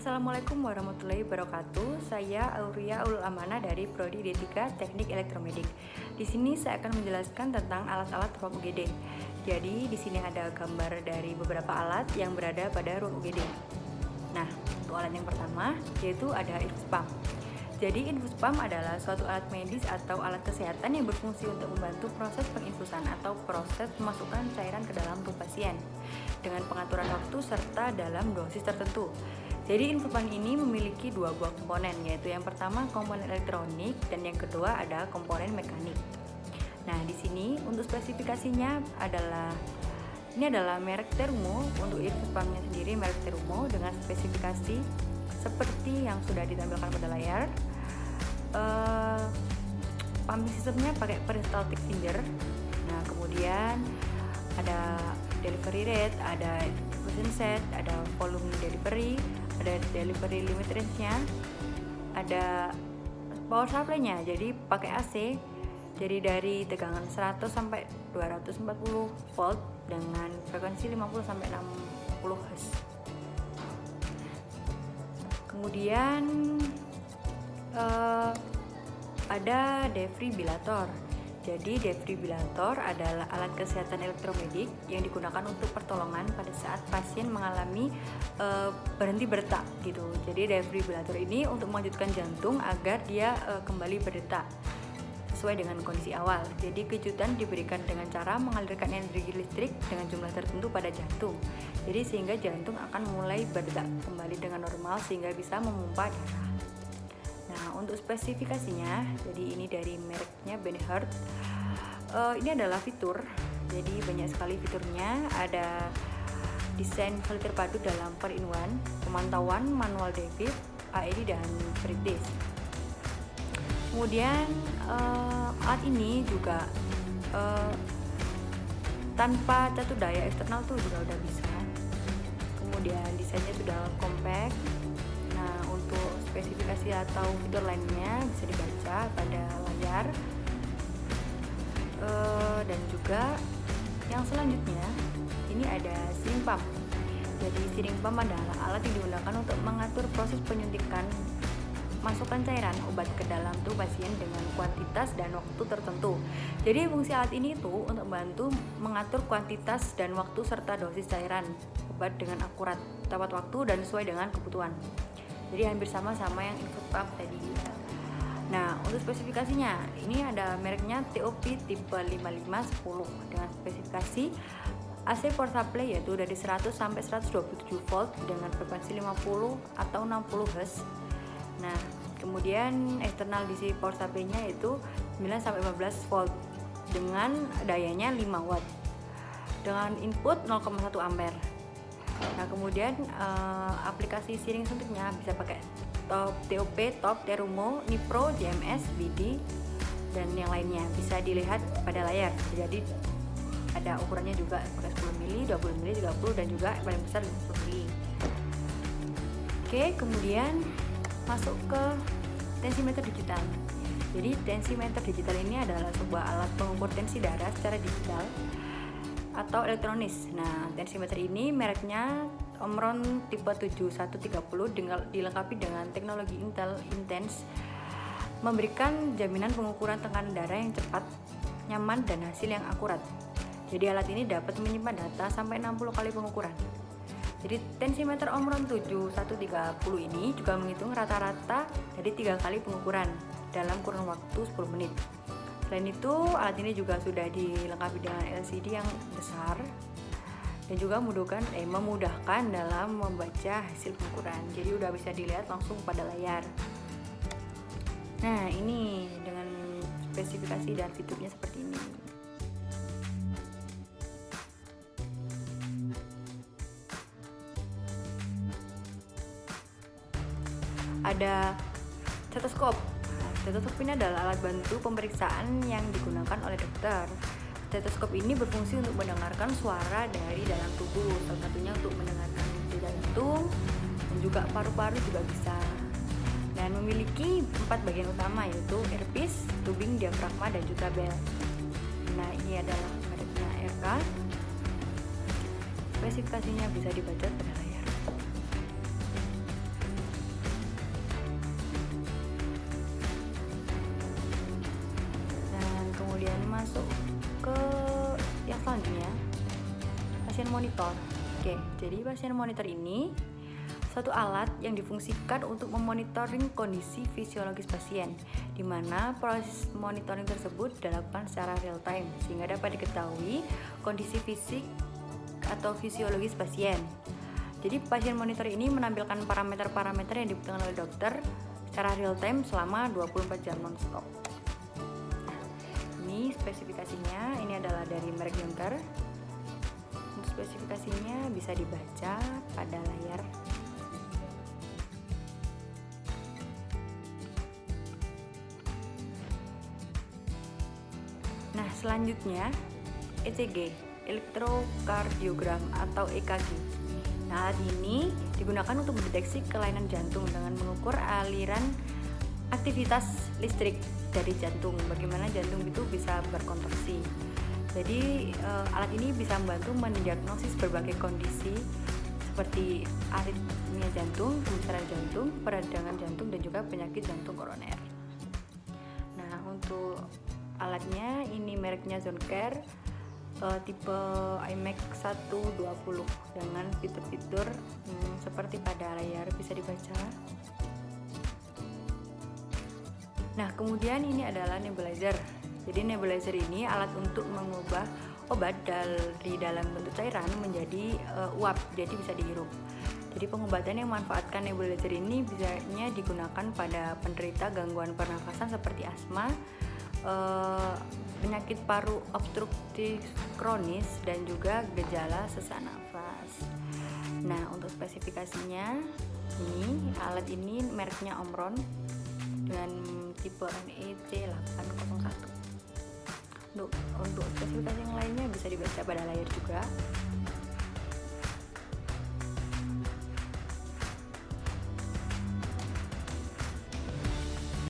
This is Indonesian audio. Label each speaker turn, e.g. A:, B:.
A: Assalamualaikum warahmatullahi wabarakatuh. Saya Auria Ulul Amanah dari Prodi D3 Teknik Elektromedik. Di sini saya akan menjelaskan tentang alat-alat ruang UGD. Jadi di sini ada gambar dari beberapa alat yang berada pada ruang UGD. Nah, untuk alat yang pertama yaitu ada infus pump. Jadi infus pump adalah suatu alat medis atau alat kesehatan yang berfungsi untuk membantu proses penginfusan atau proses memasukkan cairan ke dalam tubuh pasien dengan pengaturan waktu serta dalam dosis tertentu. Jadi infus pump ini memiliki dua buah komponen, yaitu yang pertama komponen elektronik dan yang kedua ada komponen mekanik. Nah, di sini untuk spesifikasinya ini adalah merek Terumo. Untuk infus pumpnya sendiri merek Terumo dengan spesifikasi seperti yang sudah ditampilkan pada layar. Pumping sistemnya pakai peristaltic finger. Nah, kemudian ada delivery rate, ada infusion set, ada volume delivery, ada delivery limit range-nya, ada power supply-nya, jadi pakai AC, jadi dari tegangan 100 sampai 240 volt dengan frekuensi 50 sampai 60 Hz. Kemudian ada defibrilator. Jadi defibrilator adalah alat kesehatan elektromedik yang digunakan untuk pertolongan pada saat pasien mengalami berhenti berdetak gitu. Jadi defibrilator ini untuk melanjutkan jantung agar dia kembali berdetak sesuai dengan kondisi awal. Jadi kejutan diberikan dengan cara mengalirkan energi listrik dengan jumlah tertentu pada jantung. Jadi sehingga jantung akan mulai berdetak kembali dengan normal sehingga bisa memompa darah. Nah, untuk spesifikasinya, jadi ini dari mereknya Benihart. Ini adalah fitur, jadi banyak sekali fiturnya. Ada desain filter padu dalam 4-in-1, pemantauan manual defib, AED dan breathe. Kemudian alat ini juga tanpa catur daya eksternal tuh juga udah bisa. Kemudian desainnya sudah compact. Nah, untuk spesifikasi atau fitur lainnya bisa dibaca pada layar. Dan juga yang selanjutnya ini ada steering pump. Jadi steering pump adalah alat yang digunakan untuk mengatur proses penyuntikan masukkan cairan obat ke dalam tubuh pasien dengan kuantitas dan waktu tertentu. Jadi fungsi alat ini tuh untuk membantu mengatur kuantitas dan waktu serta dosis cairan obat dengan akurat, tepat waktu dan sesuai dengan kebutuhan. Jadi hampir sama yang infus pump tadi. Nah, untuk spesifikasinya ini ada mereknya TOP tipe 5510 dengan spesifikasi AC power supply yaitu dari 100 sampai 127 volt dengan frekuensi 50 atau 60 Hz. Nah, kemudian eksternal DC power supply-nya yaitu 9 sampai 15 volt dengan dayanya 5 watt dengan input 0,1 ampere. Nah, kemudian aplikasi steering suntiknya bisa pakai TOP, Terumo, Nipro, JMS, BD dan yang lainnya bisa dilihat pada layar. Jadi ada ukurannya juga pakai 10 mili, 20 mili, 30 dan juga paling besar 50 mili. Oke, kemudian masuk ke tensimeter digital. Jadi tensimeter digital ini adalah sebuah alat pengukur tensi darah secara digital atau elektronis. Nah, tensimeter ini mereknya Omron tipe 7130 dilengkapi dengan teknologi Intel Intense, memberikan jaminan pengukuran tekanan darah yang cepat, nyaman dan hasil yang akurat. Jadi alat ini dapat menyimpan data sampai 60 kali pengukuran. Jadi tensimeter Omron 7130 ini juga menghitung rata-rata dari 3 kali pengukuran dalam kurun waktu 10 menit. Selain itu, alat ini juga sudah dilengkapi dengan LCD yang besar dan juga memudahkan dalam membaca hasil pengukuran. Jadi udah bisa dilihat langsung pada layar. Nah, ini dengan spesifikasi dan fiturnya seperti ini. Ada stetoskop. Stetoskop ini adalah alat bantu pemeriksaan yang digunakan oleh dokter. Stetoskop ini berfungsi untuk mendengarkan suara dari dalam tubuh, salah satunya untuk mendengarkan detak jantung dan juga paru-paru juga bisa. Dan memiliki 4 bagian utama yaitu earpiece, tubing, diafragma dan juga bel. Nah, ini adalah mereknya RK. Spesifikasinya bisa dibaca pada layar. pasien monitor. Oke, jadi pasien monitor ini suatu alat yang difungsikan untuk memonitoring kondisi fisiologis pasien, di mana proses monitoring tersebut dilakukan secara real time sehingga dapat diketahui kondisi fisik atau fisiologis pasien. Jadi pasien monitor ini menampilkan parameter-parameter yang dibutuhkan oleh dokter secara real time selama 24 jam non-stop. Ini spesifikasinya, ini adalah dari merek Jonker. Untuk spesifikasinya bisa dibaca pada layar. Nah, selanjutnya ECG, elektrokardiogram atau EKG. Nah, alat ini digunakan untuk mendeteksi kelainan jantung dengan mengukur aliran aktivitas listrik dari jantung, bagaimana jantung itu bisa berkontraksi. Jadi alat ini bisa membantu mendiagnosis berbagai kondisi seperti aritmia jantung, pembesaran jantung, peradangan jantung, dan juga penyakit jantung koroner. Nah, untuk alatnya ini mereknya Jonker, tipe iMac 120 dengan fitur-fitur seperti pada layar bisa dibaca. Nah, kemudian ini adalah nebulizer. Jadi nebulizer ini alat untuk mengubah obat dari dalam bentuk cairan menjadi uap, jadi bisa dihirup. Jadi pengobatan yang memanfaatkan nebulizer ini biasanya digunakan pada penderita gangguan pernafasan seperti asma, penyakit paru obstruktif kronis, dan juga gejala sesak nafas. Nah, untuk spesifikasinya ini alat ini mereknya Omron dengan tipe NEC 801. Untuk spesifikasi yang lainnya bisa dibaca pada layar juga.